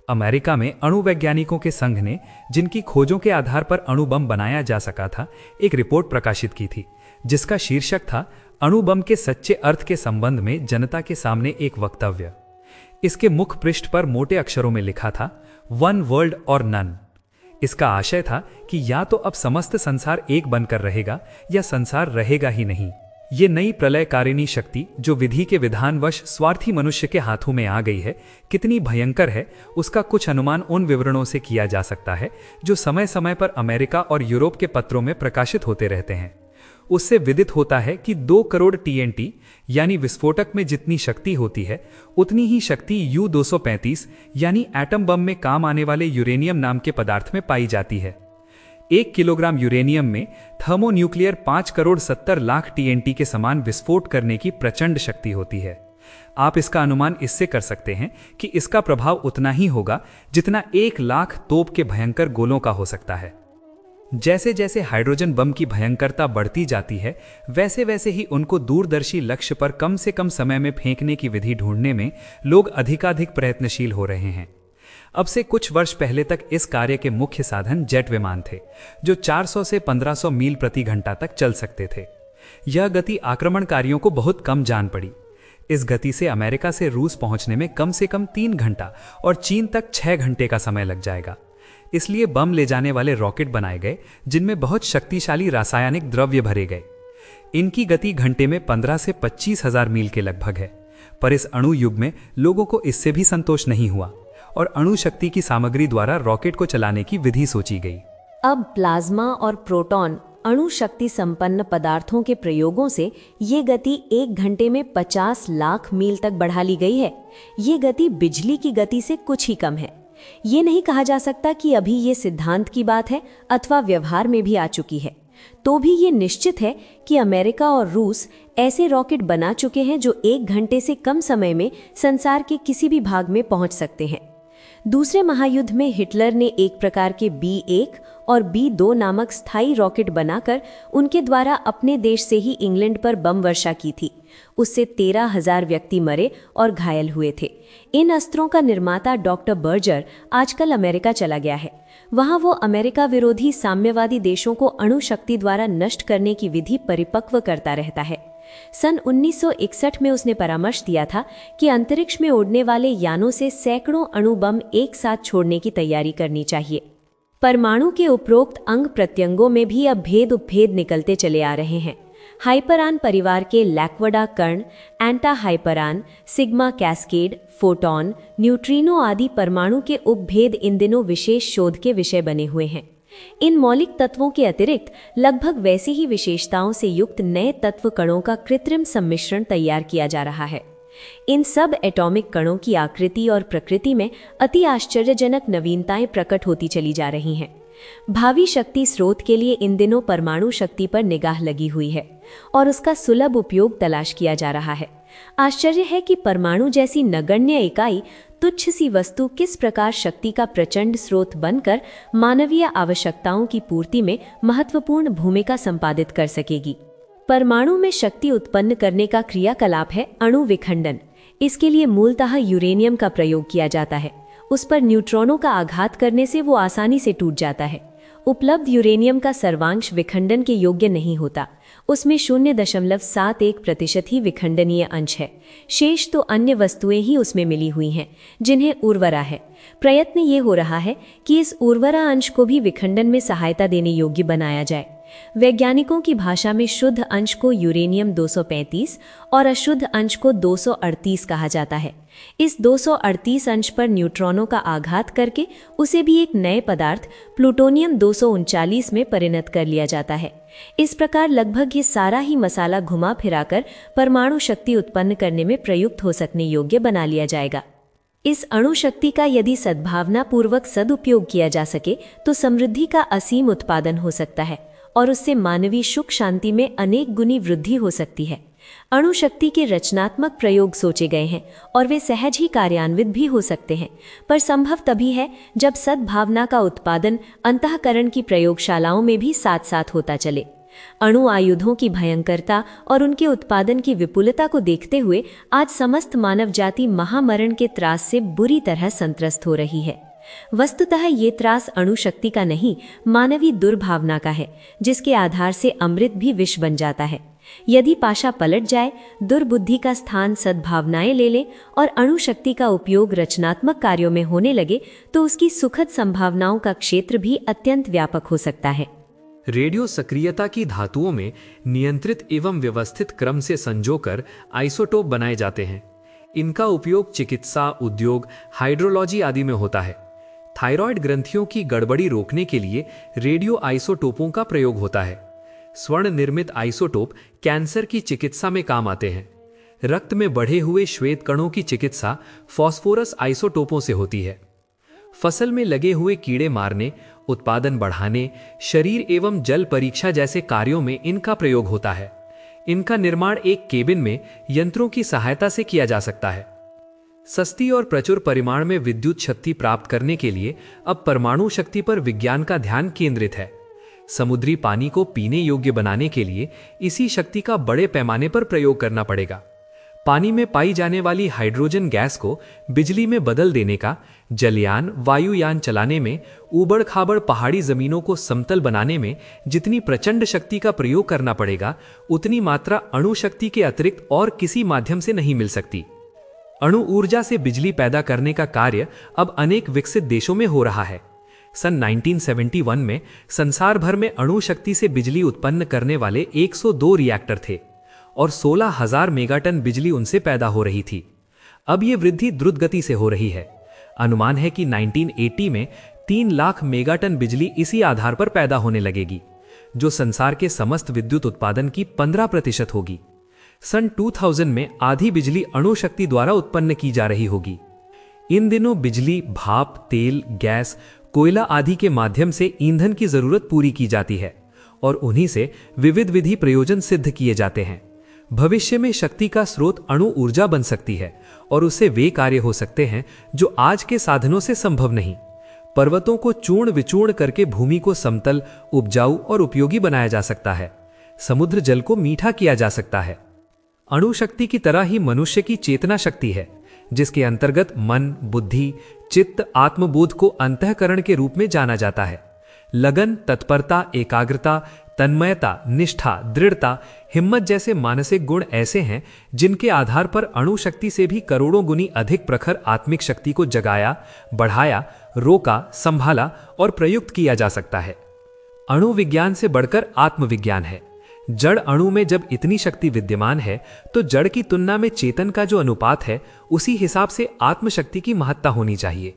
अमेरिका में अणु वैज्ञानिकों के संघ ने, जिनकी खोजों के आधार पर अणु बम बनाया जा सका था, एक रिपोर्ट प्रकाशित की थी जिसका शीर्षक था अणु बम के सच्चे अर्थ के संबंध में जनता के सामने एक वक्तव्य। इसके मुख पृष्ठ पर मोटे अक्षरों में लिखा था, वन वर्ल्ड और नन। इसका आशय था कि या तो अब समस्त संसार एक बनकर रहेगा या संसार रहेगा ही नहीं। ये नई प्रलयकारिणी शक्ति जो विधि के विधानवश स्वार्थी मनुष्य के हाथों में आ गई है, कितनी भयंकर है उसका कुछ अनुमान उन विवरणों से किया जा सकता है जो समय समय पर अमेरिका और यूरोप के पत्रों में प्रकाशित होते रहते हैं। उससे विदित होता है कि 2 करोड़ टीएनटी यानी विस्फोटक में जितनी शक्ति होती है उतनी ही शक्ति U-235 यानी एटम बम में काम आने वाले यूरेनियम नाम के पदार्थ में पाई जाती है। 1 किलोग्राम यूरेनियम में थर्मोन्यूक्लियर 5 करोड़ 70 लाख टीएनटी के समान विस्फोट करने की प्रचंड शक्ति होती है। आप इसका अनुमान इससे कर सकते हैं कि इसका प्रभाव उतना ही होगा जितना 1 लाख तोप के भयंकर गोलों का हो सकता है। जैसे जैसे हाइड्रोजन बम की भयंकरता बढ़ती जाती है वैसे वैसे ही उनको दूरदर्शी लक्ष्य पर कम से कम समय में फेंकने की विधि ढूंढने में लोग अधिकाधिक प्रयत्नशील हो रहे हैं। अब से कुछ वर्ष पहले तक इस कार्य के मुख्य साधन जेट विमान थे, जो 400 से 1500 मील प्रति घंटा तक चल सकते थे। यह गति आक्रमणकारियों को बहुत कम जान पड़ी। इस गति से अमेरिका से रूस पहुंचने में कम से कम 3 घंटा और चीन तक 6 घंटे का समय लग जाएगा। इसलिए बम ले जाने वाले रॉकेट बनाए गए जिनमें बहुत शक्तिशाली रासायनिक द्रव्य भरे गए। इनकी गति घंटे में 15 से 25 हजार मील के लगभग है। पर इस अणु युग में लोगों को इससे भी संतोष नहीं हुआ और अणु शक्ति की सामग्री द्वारा रॉकेट को चलाने की विधि सोची गई। अब प्लाज्मा और प्रोटॉन अणु शक्ति संपन्न पदार्थों के प्रयोगों से ये गति 1 घंटे में 50 लाख मील तक बढ़ा ली गई है। ये गति बिजली की गति से कुछ ही कम है। ये नहीं कहा जा सकता कि अभी ये सिद्धांत की बात है अथवा व्यवहार में भी आ चुकी है। तो भी ये निश्चित है कि अमेरिका और रूस ऐसे रॉकेट बना चुके हैं जो 1 घंटे से कम समय में संसार के किसी भी भाग में पहुंच सकते हैं। दूसरे महायुद्ध में हिटलर ने एक प्रकार के B-1 और B-2 नामक स्थायी रॉकेट बनाकर उनके द्वारा अपने देश से ही इंग्लैंड पर बम वर्षा की थी। उससे 13,000 व्यक्ति मरे और घायल हुए थे। इन अस्त्रों का निर्माता डॉक्टर बर्जर आजकल अमेरिका चला गया है। वहां वो अमेरिका विरोधी साम्यवादी देशों को अणु शक्ति द्वारा नष्ट करने की विधि परिपक्व करता रहता है। सन 1961 में उसने परामर्श दिया था कि अंतरिक्ष में उड़ने वाले यानों से सैकड़ों अणु बम एक साथ छोड़ने की तैयारी करनी चाहिए। परमाणु के उपरोक्त अंग प्रत्यंगों में भी अब भेद उपभेद निकलते चले आ रहे हैं। हाइपरान परिवार के लैक्वडा कण, एंटा हाइपरान, सिग्मा कैस्केड, फोटॉन, न्यूट्रिनो आदि परमाणु के उपभेद इन दिनों विशेष शोध के विषय बने हुए हैं। इन मौलिक तत्वों के अतिरिक्त लगभग वैसी ही विशेषताओं से युक्त नए तत्व कणों का कृत्रिम सम्मिश्रण तैयार किया जा रहा है। इन सब एटॉमिक कणों की आकृति और प्रकृति में अति आश्चर्यजनक नवीनताएं प्रकट होती चली जा रही हैं। भावी शक्ति स्रोत के लिए इन दिनों परमाणु शक्ति पर निगाह लगी हुई है और उसका सुलभ उपयोग तलाश किया जा रहा है। आश्चर्य है कि परमाणु जैसी नगण्य इकाई, तुच्छ सी वस्तु किस प्रकार शक्ति का प्रचंड स्रोत बनकर मानवीय आवश्यकताओं की पूर्ति में महत्वपूर्ण भूमिका संपादित कर सकेगी। परमाणु में शक्ति उत्पन्न करने का क्रियाकलाप है अणु विखंडन। इसके लिए मूलतः यूरेनियम का प्रयोग किया जाता है। उस पर न्यूट्रॉनों का आघात करने से वो आसानी से टूट जाता है। उपलब्ध यूरेनियम का सर्वांश विखंडन के योग्य नहीं होता। उसमें 0.71% ही विखंडनीय अंश है। शेष तो अन्य वस्तुएं ही उसमें मिली हुई हैं, जिन्हें उर्वरा है। प्रयत्न ये हो रहा है कि इस उर्वरा अंश को भी विखंडन में सहायता देने योग्य बनाया जाए। वैज्ञानिकों की भाषा में शुद्ध अंश को यूरेनियम 235 और अशुद्ध अंश को 238 कहा जाता है। इस 238 अंश पर न्यूट्रॉनों का आघात करके उसे भी एक नए पदार्थ प्लूटोनियम 239 में परिणत कर लिया जाता है। इस प्रकार लगभग ये सारा ही मसाला घुमा फिराकर परमाणु शक्ति उत्पन्न करने में प्रयुक्त हो सकने योग्य बना लिया जाएगा। इस अणु शक्ति का यदि सद्भावना पूर्वक सदुपयोग किया जा सके तो समृद्धि का असीम उत्पादन हो सकता है और उससे मानवीय सुख शांति में अनेक गुनी वृद्धि हो सकती है। अणु शक्ति के रचनात्मक प्रयोग सोचे गए हैं और वे सहज ही कार्यान्वित भी हो सकते हैं, पर संभव तभी है जब सद्भावना का उत्पादन अंतःकरण की प्रयोगशालाओं में भी साथ साथ होता चले। अणु आयुधों की भयंकरता और उनके उत्पादन की विपुलता को देखते हुए आज समस्त मानव जाति महामरण के त्रास से बुरी तरह संत्रस्त हो रही है। वस्तुतः ये त्रास अणु शक्ति का नहीं, मानवीय दुर्भावना का है, जिसके आधार से अमृत भी विष बन जाता है। यदि पाशा पलट जाए, दुर्बुद्धि का स्थान सद्भावनाएं ले ले और अणु शक्ति का उपयोग रचनात्मक कार्यों में होने लगे तो उसकी सुखद संभावनाओं का क्षेत्र भी अत्यंत व्यापक हो सकता है। रेडियो सक्रियता की धातुओं में नियंत्रित एवं व्यवस्थित क्रम से संजोकर आइसोटोप बनाए जाते हैं। इनका उपयोग चिकित्सा, उद्योग, हाइड्रोलॉजी आदि में होता है। थायराइड ग्रंथियों की गड़बड़ी रोकने के लिए रेडियो आइसोटोपों का प्रयोग होता है। स्वर्ण निर्मित आइसोटोप कैंसर की चिकित्सा में काम आते हैं। रक्त में बढ़े हुए श्वेत कणों की चिकित्सा फास्फोरस आइसोटोपों से होती है। फसल में लगे हुए कीड़े मारने, उत्पादन बढ़ाने, शरीर एवं जल परीक्षा जैसे कार्यों में इनका प्रयोग होता है। इनका निर्माण एक केबिन में यंत्रों की सहायता से किया जा सकता है। सस्ती और प्रचुर परिमाण में विद्युत शक्ति प्राप्त करने के लिए अब परमाणु शक्ति पर विज्ञान का ध्यान केंद्रित है। समुद्री पानी को पीने योग्य बनाने के लिए इसी शक्ति का बड़े पैमाने पर प्रयोग करना पड़ेगा। पानी में पाई जाने वाली हाइड्रोजन गैस को बिजली में बदल देने का, जलयान, वायुयान चलाने में, ऊबड़ खाबड़ पहाड़ी जमीनों को समतल बनाने में जितनी प्रचंड शक्ति का प्रयोग करना पड़ेगा, उतनी मात्रा अणु शक्ति के अतिरिक्त और किसी माध्यम से नहीं मिल सकती। अणु ऊर्जा से बिजली पैदा करने का कार्य अब अनेक विकसित देशों में हो रहा है। सन 1971 में संसार भर में अणु शक्ति से बिजली उत्पन्न करने वाले 102 रिएक्टर थे और 16,000 मेगाटन बिजली उनसे पैदा हो रही थी। अब यह वृद्धि द्रुत गति से हो रही है। अनुमान है कि 1980 में 3 लाख मेगाटन बिजली इसी आधार पर पैदा होने लगेगी, जो संसार के समस्त विद्युत उत्पादन की 15% होगी। सन 2000 में आधी बिजली अणु शक्ति द्वारा उत्पन्न की जा रही होगी। इन दिनों बिजली, भाप, तेल, गैस, कोयला आदि के माध्यम से ईंधन की जरूरत पूरी की जाती है और उन्हीं से विविध विधि प्रयोजन सिद्ध किए जाते हैं। भविष्य में शक्ति का स्रोत अणु ऊर्जा बन सकती है और उससे वे कार्य हो सकते हैं जो आज के साधनों से संभव नहीं। पर्वतों को चूर्ण विचूर्ण करके भूमि को समतल, उपजाऊ और उपयोगी बनाया जा सकता है। समुद्र जल को मीठा किया जा सकता है। अणु शक्ति की तरह ही मनुष्य की चेतना शक्ति है, जिसके अंतर्गत मन, बुद्धि, चित्त, आत्मबोध को अंतःकरण के रूप में जाना जाता है। लगन, तत्परता, एकाग्रता, तन्मयता, निष्ठा, दृढ़ता, हिम्मत जैसे मानसिक गुण ऐसे हैं जिनके आधार पर अणु शक्ति से भी करोड़ों गुनी अधिक प्रखर आत्मिक शक्ति को जगाया, बढ़ाया, रोका, संभाला और प्रयुक्त किया जा सकता है। अणु विज्ञान से बढ़कर आत्मविज्ञान है। जड़ अणु में जब इतनी शक्ति विद्यमान है तो जड़ की तुलना में चेतन का जो अनुपात है, उसी हिसाब से आत्मशक्ति की महत्ता होनी चाहिए।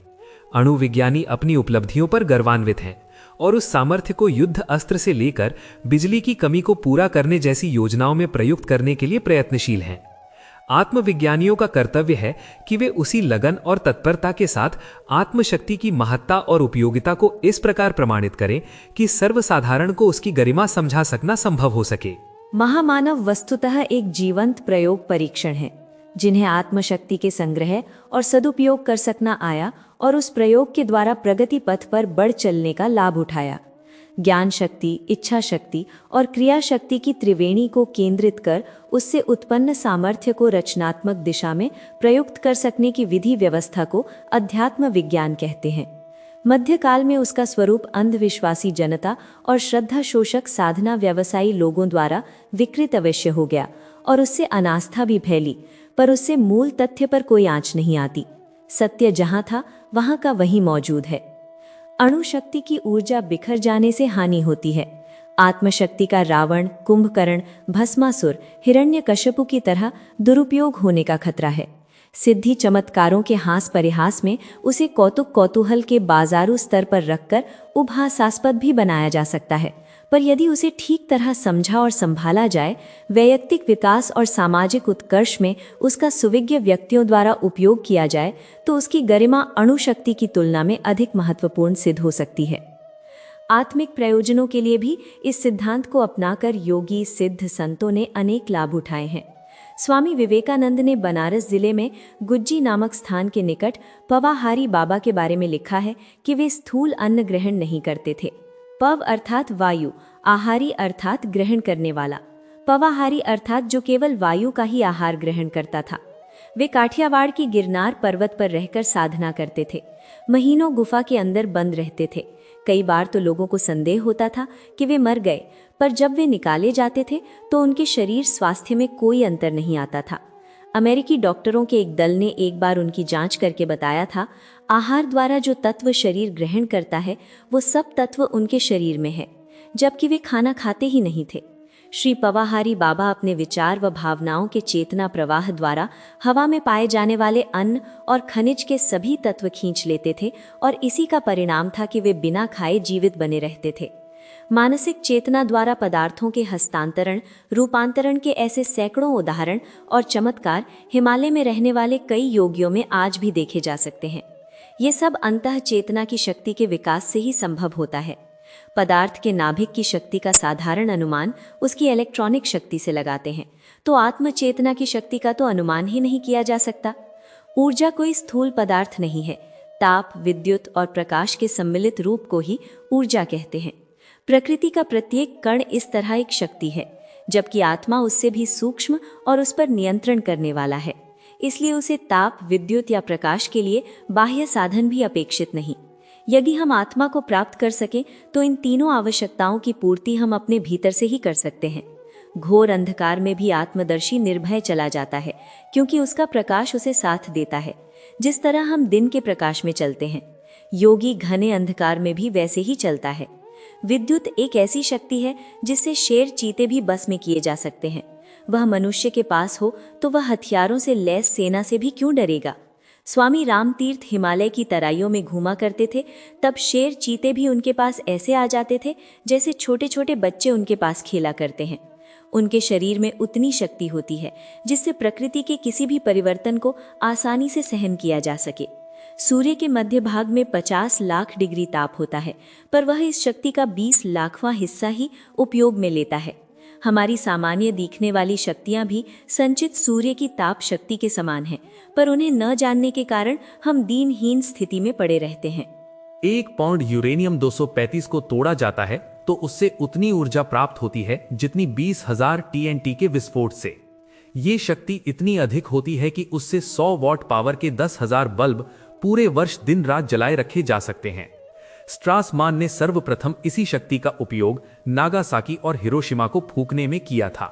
अणु विज्ञानी अपनी उपलब्धियों पर गर्वान्वित हैं और उस सामर्थ्य को युद्ध अस्त्र से लेकर बिजली की कमी को पूरा करने जैसी योजनाओं में प्रयुक्त करने के लिए प्रयत्नशील हैं। आत्मविज्ञानियों का कर्तव्य है कि वे उसी लगन और तत्परता के साथ आत्मशक्ति की महत्ता और उपयोगिता को इस प्रकार प्रमाणित करें कि सर्वसाधारण को उसकी गरिमा समझा सकना संभव हो सके। महामानव वस्तुतः एक जीवंत प्रयोग परीक्षण है, जिन्हें आत्मशक्ति के संग्रह और सदुपयोग कर सकना आया और उस प्रयोग के द्वारा प्रगति पथ पर बढ़ चलने का लाभ उठाया। ज्ञान शक्ति, इच्छा शक्ति और क्रिया शक्ति की त्रिवेणी को केंद्रित कर उससे उत्पन्न सामर्थ्य को रचनात्मक दिशा में प्रयुक्त कर सकने की विधि व्यवस्था को अध्यात्म विज्ञान कहते हैं। मध्यकाल में उसका स्वरूप अंधविश्वासी जनता और श्रद्धा शोषक साधना व्यवसायी लोगों द्वारा विकृत अवश्य हो गया और उससे अनास्था भी फैली, पर उससे मूल तथ्य पर कोई आंच नहीं आती। सत्य जहां था वहां का वही मौजूद है। अणु शक्ति की ऊर्जा बिखर जाने से हानि होती है। आत्मशक्ति का रावण, कुंभकर्ण, भस्मासुर, हिरण्यकश्यपु की तरह दुरुपयोग होने का खतरा है। सिद्धि चमत्कारों के हास परिहास में उसे कौतुक कौतूहल के बाजारू स्तर पर रखकर उपहासास्पद भी बनाया जा सकता है, पर यदि उसे ठीक तरह समझा और संभाला जाए, वैयक्तिक विकास और सामाजिक उत्कर्ष में उसका सुविज्ञ व्यक्तियों द्वारा उपयोग किया जाए तो उसकी गरिमा अणु शक्ति की तुलना में अधिक महत्वपूर्ण सिद्ध हो सकती है। आत्मिक प्रयोजनों के लिए भी इस सिद्धांत को अपनाकर योगी सिद्ध संतों ने अनेक लाभ उठाए हैं। स्वामी विवेकानंद ने बनारस जिले में गुज्जी नामक स्थान के निकट पवाहारी बाबा के बारे में लिखा है कि वे स्थूल अन्न ग्रहण नहीं करते थे। पव अर्थात वायु, आहारी अर्थात ग्रहण करने वाला, पवाहारी अर्थात जो केवल वायु का ही आहार ग्रहण करता था। वे काठियावाड़ की गिरनार पर्वत पर रहकर साधना करते थे। महीनों गुफा के अंदर बंद रहते थे। कई बार तो लोगों को संदेह होता था कि वे मर गए, पर जब वे निकाले जाते थे तो उनके शरीर स्वास्थ्य में कोई अंतर नहीं आता था। अमेरिकी डॉक्टरों के एक दल ने एक बार उनकी जांच करके बताया था, आहार द्वारा जो तत्व शरीर ग्रहण करता है वो सब तत्व उनके शरीर में है, जबकि वे खाना खाते ही नहीं थे। श्री पवाहारी बाबा अपने विचार व भावनाओं के चेतना प्रवाह द्वारा हवा में पाए जाने वाले अन्न और खनिज के सभी तत्व खींच लेते थे और इसी का परिणाम था कि वे बिना खाए जीवित बने रहते थे। मानसिक चेतना द्वारा पदार्थों के हस्तांतरण, रूपांतरण के ऐसे सैकड़ों उदाहरण और चमत्कार हिमालय में रहने वाले कई योगियों में आज भी देखे जा सकते हैं। ये सब अंतः चेतना की शक्ति के विकास से ही संभव होता है। पदार्थ के नाभिक की शक्ति का साधारण अनुमान उसकी इलेक्ट्रॉनिक शक्ति से लगाते हैं, तो आत्म चेतना की शक्ति का तो अनुमान ही नहीं किया जा सकता। ऊर्जा कोई स्थूल पदार्थ नहीं है। ताप, विद्युत और प्रकाश के सम्मिलित रूप को ही ऊर्जा कहते हैं। प्रकृति का प्रत्येक कण इस तरह एक शक्ति है, जबकि आत्मा उससे भी सूक्ष्म और उस पर नियंत्रण करने वाला है। इसलिए उसे ताप, विद्युत या प्रकाश के लिए बाह्य साधन भी अपेक्षित नहीं। यदि हम आत्मा को प्राप्त कर सकें तो इन तीनों आवश्यकताओं की पूर्ति हम अपने भीतर से ही कर सकते हैं। घोर अंधकार में भी आत्मदर्शी निर्भय चला जाता है, क्योंकि उसका प्रकाश उसे साथ देता है। जिस तरह हम दिन के प्रकाश में चलते हैं, योगी घने अंधकार में भी वैसे ही चलता है। विद्युत एक ऐसी शक्ति है जिससे शेर, चीते भी बस में किए जा सकते हैं। वह मनुष्य के पास हो तो वह हथियारों से लैस सेना से भी क्यों डरेगा। स्वामी रामतीर्थ हिमालय की तराइयों में घूमा करते थे, तब शेर, चीते भी उनके पास ऐसे आ जाते थे जैसे छोटे छोटे बच्चे उनके पास खेला करते हैं। उनके शरीर में उतनी शक्ति होती है जिससे प्रकृति के किसी भी परिवर्तन को आसानी से सहन किया जा सके। सूर्य के मध्य भाग में 50 लाख डिग्री ताप होता है, पर वह इस शक्ति का 20 लाखवां हिस्सा ही उपयोग में लेता है। हमारी सामान्य दिखने वाली शक्तियां भी संचित सूर्य की ताप शक्ति के समान हैं, पर उन्हें न जानने के कारण हम दीनहीन स्थिति में पड़े रहते हैं। 1 पाउंड यूरेनियम 235 को तोड़ा जाता है तो उससे उतनी ऊर्जा प्राप्त होती है जितनी 20,000 TNT के विस्फोट से। ये शक्ति इतनी अधिक होती है कि उससे 100 वॉट पावर के 10,000 बल्ब पूरे वर्ष दिन रात जलाए रखे जा सकते हैं। स्ट्रासमान ने सर्वप्रथम इसी शक्ति का उपयोग नागासाकी और हिरोशिमा को फूंकने में किया था।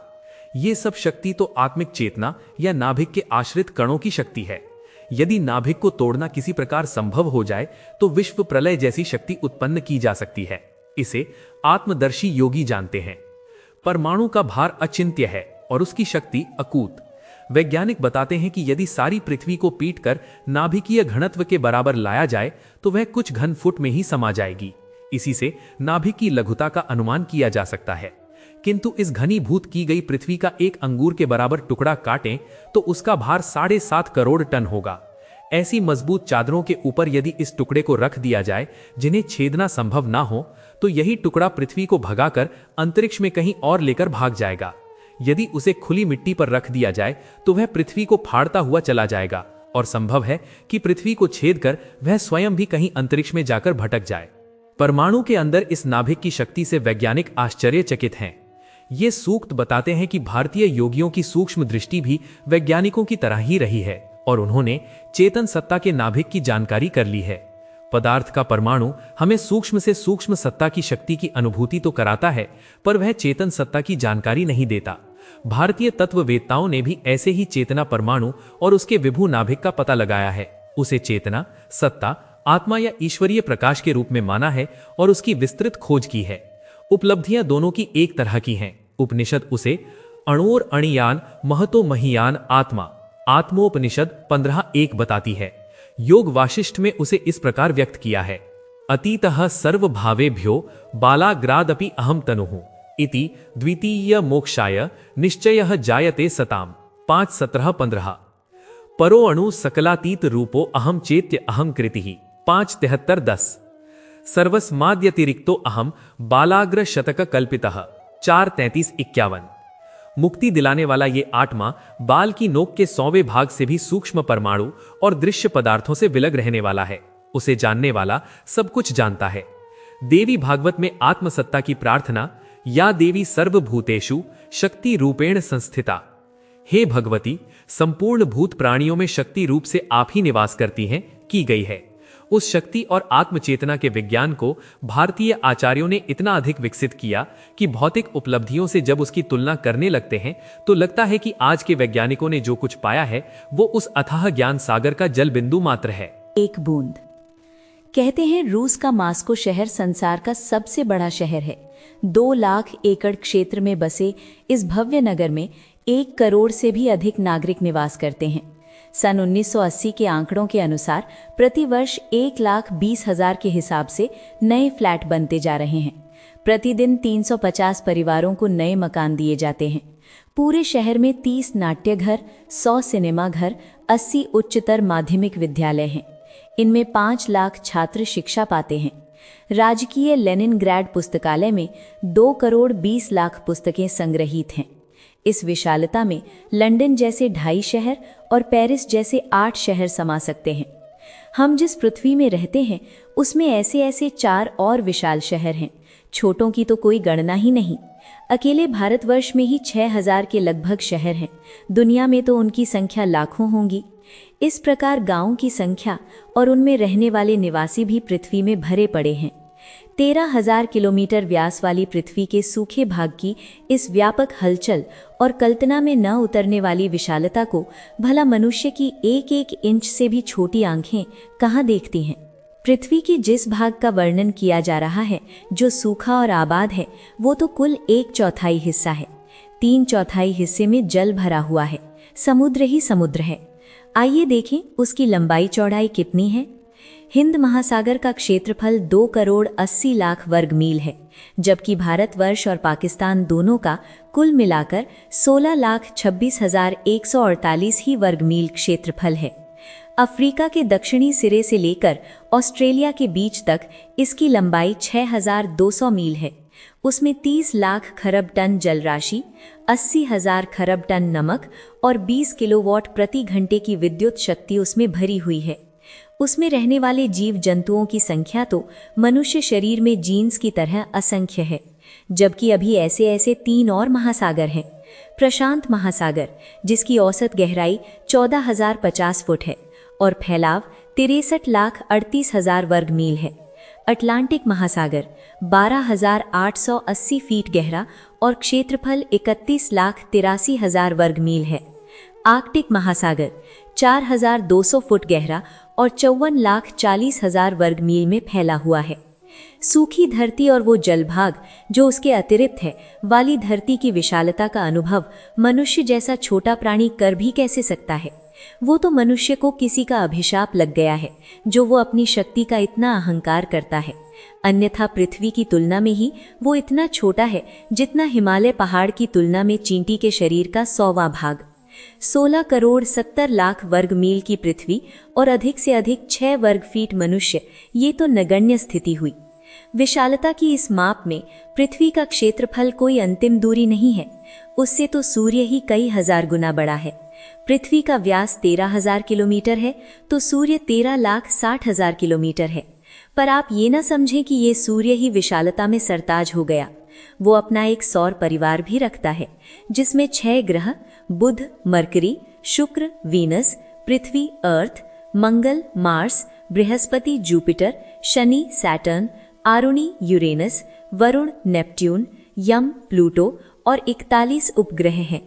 ये सब शक्ति तो आत्मिक चेतना या नाभिक के आश्रित कणों की शक्ति है। यदि नाभिक को तोड़ना किसी प्रकार संभव हो जाए तो विश्व प्रलय जैसी शक्ति उत्पन्न की जा सकती है। इसे आत्मदर्शी योगी जानते हैं। परमाणु का भार अचिंत्य है और उसकी शक्ति अकूत। वैज्ञानिक बताते हैं कि यदि सारी पृथ्वी को पीटकर नाभिकीय घनत्व के बराबर लाया जाए तो वह कुछ घन फुट में ही समा जाएगी। इसी से नाभिक की लघुता का अनुमान किया जा सकता है। किंतु इस घनीभूत की गई पृथ्वी का एक अंगूर के बराबर टुकड़ा काटें तो उसका भार 7.5 करोड़ टन होगा। ऐसी मजबूत चादरों के ऊपर यदि इस टुकड़े को रख दिया जाए जिन्हें छेदना संभव ना हो, तो यही टुकड़ा पृथ्वी को भगाकर अंतरिक्ष में कहीं और लेकर भाग जाएगा। यदि उसे खुली मिट्टी पर रख दिया जाए तो वह पृथ्वी को फाड़ता हुआ चला जाएगा और संभव है कि पृथ्वी को छेदकर वह स्वयं भी कहीं अंतरिक्ष में जाकर भटक जाए। परमाणु के अंदर इस नाभिक की शक्ति से वैज्ञानिक आश्चर्यचकित हैं। ये सूक्त बताते हैं कि भारतीय योगियों की सूक्ष्म दृष्टि भी वैज्ञानिकों की तरह ही रही है और उन्होंने चेतन सत्ता के नाभिक की जानकारी कर ली है। पदार्थ का परमाणु हमें सूक्ष्म से सूक्ष्म सत्ता की शक्ति की अनुभूति तो कराता है, पर वह चेतन सत्ता की जानकारी नहीं देता। भारतीय तत्ववेत्ताओं ने भी ऐसे ही चेतना परमाणु और उसके विभू नाभिक का पता लगाया है। उसे चेतना, सत्ता, आत्मा या ईश्वरीय प्रकाश के रूप में माना है और उसकी विस्तृत खोज की है। उपलब्धियां दोनों की एक तरह की हैं। उपनिषद उसे अणोर अणियान महतो महियान आत्मा, आत्मोपनिषद 15:1 बताती है। योग वाशिष्ठ में उसे इस प्रकार व्यक्त किया है। अतीतः सर्वभावेभ्यो बालाग्रादपि अहम तनुः इति द्वितीय मोक्षाय निश्चयः जायते सताम 5:17-15। परो अणु सकलातीत रूपो अहम चेत्य अहम कृतिः 5:73-10। सर्वस्माद्यतिरिक्तो अहम बालाग्र शतक कल्पितः 4:33-51। मुक्ति दिलाने वाला ये आत्मा बाल की नोक के 100वें भाग से भी सूक्ष्म परमाणु और दृश्य पदार्थों से विलग रहने वाला है। उसे जानने वाला सब कुछ जानता है। देवी भागवत में आत्मसत्ता की प्रार्थना, या देवी सर्वभूतेषु शक्ति रूपेण संस्थिता, हे भगवती संपूर्ण भूत प्राणियों में शक्ति रूप से आप ही निवास करती हैं, की गई है। उस शक्ति और आत्मचेतना के विज्ञान को भारतीय आचार्यों ने इतना अधिक विकसित किया कि भौतिक उपलब्धियों से जब उसकी तुलना करने लगते हैं तो लगता है कि आज के वैज्ञानिकों ने जो कुछ पाया है वो उस अथाह ज्ञान सागर का जल बिंदु मात्र है। एक बूंद। कहते हैं रूस का मास्को शहर संसार का सबसे बड़ा शहर है। 2 लाख एकड़ क्षेत्र में बसे इस भव्य नगर में 1 करोड़ से भी अधिक नागरिक निवास करते हैं। सन 1980 के आंकड़ों के अनुसार प्रतिवर्ष 1,20,000 के हिसाब से नए फ्लैट बनते जा रहे हैं। प्रतिदिन 350 परिवारों को नए मकान दिए जाते हैं। पूरे शहर में 30 नाट्यघर, 100 सिनेमाघर, 80 उच्चतर माध्यमिक विद्यालय हैं। इनमें 5 लाख छात्र शिक्षा पाते हैं। राजकीय लेनिनग्राड पुस्तकालय में 2 करोड़ 20 लाख पुस्तकें संग्रहीत हैं। इस विशालता में लंदन जैसे 2.5 शहर और पेरिस जैसे 8 शहर समा सकते हैं। हम जिस पृथ्वी में रहते हैं उसमें ऐसे ऐसे 4 और विशाल शहर हैं। छोटों की तो कोई गणना ही नहीं। अकेले भारतवर्ष में ही 6000 के लगभग शहर हैं। दुनिया में तो उनकी संख्या लाखों होंगी। इस प्रकार गांवों की संख्या और उनमें रहने वाले निवासी भी पृथ्वी में भरे पड़े हैं। 13,000 किलोमीटर व्यास वाली पृथ्वी के सूखे भाग की इस व्यापक हलचल और कल्पना में न उतरने वाली विशालता को भला मनुष्य की 1-1 इंच से भी छोटी आंखें कहाँ देखती हैं। पृथ्वी के जिस भाग का वर्णन किया जा रहा है, जो सूखा और आबाद है, वो तो कुल 1/4 हिस्सा है। 3/4 हिस्से में जल भरा हुआ है, समुद्र ही समुद्र है। आइए देखें उसकी लंबाई चौड़ाई कितनी है। हिंद महासागर का क्षेत्रफल 2 करोड़ 80 लाख वर्ग मील है, जबकि भारतवर्ष और पाकिस्तान दोनों का कुल मिलाकर 16,26,148 ही वर्ग मील क्षेत्रफल है। अफ्रीका के दक्षिणी सिरे से लेकर ऑस्ट्रेलिया के बीच तक इसकी लंबाई 6,200 मील है। उसमें 30 लाख खरब टन जल राशि, 80,000 खरब टन नमक और 20 किलोवाट प्रति घंटे की विद्युत शक्ति उसमें भरी हुई है। उसमें रहने वाले जीव जंतुओं की संख्या तो मनुष्य शरीर में जीन्स की तरह असंख्य है। जबकि अभी ऐसे ऐसे 3 और महासागर हैं। प्रशांत महासागर, जिसकी औसत गहराई 14,050 फुट है और फैलाव 63,38,000 वर्ग मील है। अटलांटिक महासागर 12,880 फीट गहरा और क्षेत्रफल 31,83,000 वर्ग मील है। आर्कटिक महासागर 4,200 फुट गहरा और 54,40,000 वर्ग मील में फैला हुआ है। सूखी धरती और वो जलभाग जो उसके अतिरिक्त है वाली धरती की विशालता का अनुभव मनुष्य जैसा छोटा प्राणी कर भी कैसे सकता है। वो तो मनुष्य को किसी का अभिशाप लग गया है, जो वो अपनी शक्ति का इतना अहंकार करता है। अन्यथा पृथ्वी की तुलना में ही वो इतना छोटा है जितना हिमालय पहाड़ की तुलना में चींटी के शरीर का 100वां भाग। 16 करोड़ 70 लाख वर्ग मील की पृथ्वी और अधिक से अधिक 6 वर्ग फीट मनुष्य, ये तो नगण्य स्थिति हुई। विशालता की इस माप में पृथ्वी का क्षेत्रफल कोई अंतिम दूरी नहीं है। उससे तो सूर्य ही कई हजार गुना बड़ा है। पृथ्वी का व्यास 13,000 किलोमीटर है तो सूर्य 13,60,000 किलोमीटर है। पर आप ये ना समझें कि ये सूर्य ही विशालता में सरताज हो गया। वो अपना एक सौर परिवार भी रखता है, जिसमें 6 ग्रह बुध, मरकरी, शुक्र, वीनस, पृथ्वी, अर्थ, मंगल, मार्स, बृहस्पति, जुपिटर, शनि, सैटर्न, आरुणी, यूरेनस, वरुण, नेपट्यून, यम, प्लूटो और 41 उपग्रह हैं।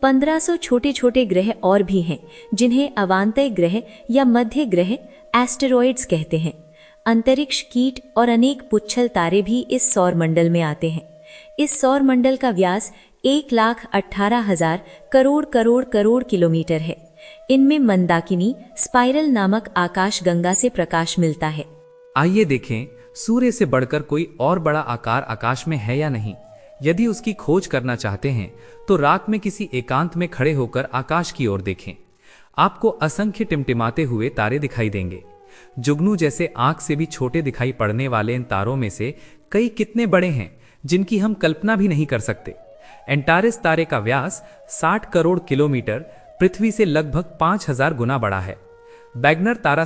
1500 छोटे छोटे ग्रह और भी हैं, जिन्हें अवांतर ग्रह या मध्य ग्रह एस्टेरॉइड्स कहते हैं। अंतरिक्ष कीट और अनेक पुच्छल तारे भी इस सौर मंडल में आते हैं। इस सौर मंडल का व्यास 1,18,000 करोड़ करोड़ करोड़ किलोमीटर है। इनमें मंदाकिनी स्पाइरल नामक आकाश गंगा से प्रकाश मिलता है। आइए देखें सूर्य से बढ़कर कोई और बड़ा आकार आकाश में है या नहीं। यदि उसकी खोज करना चाहते हैं तो रात में किसी एकांत में खड़े होकर आकाश की ओर देखें। आपको असंख्य टिमटिमाते हुए तारे दिखाई देंगे। जुगनू जैसे आंख से भी छोटे दिखाई पड़ने वाले इन तारों में से कई कितने बड़े हैं जिनकी हम कल्पना भी नहीं कर सकते। एंटारिस तारे का व्यास 60 करोड़ किलोमीटर, पृथ्वी से लगभग 5,000 गुना बड़ा है। बैगनर तारा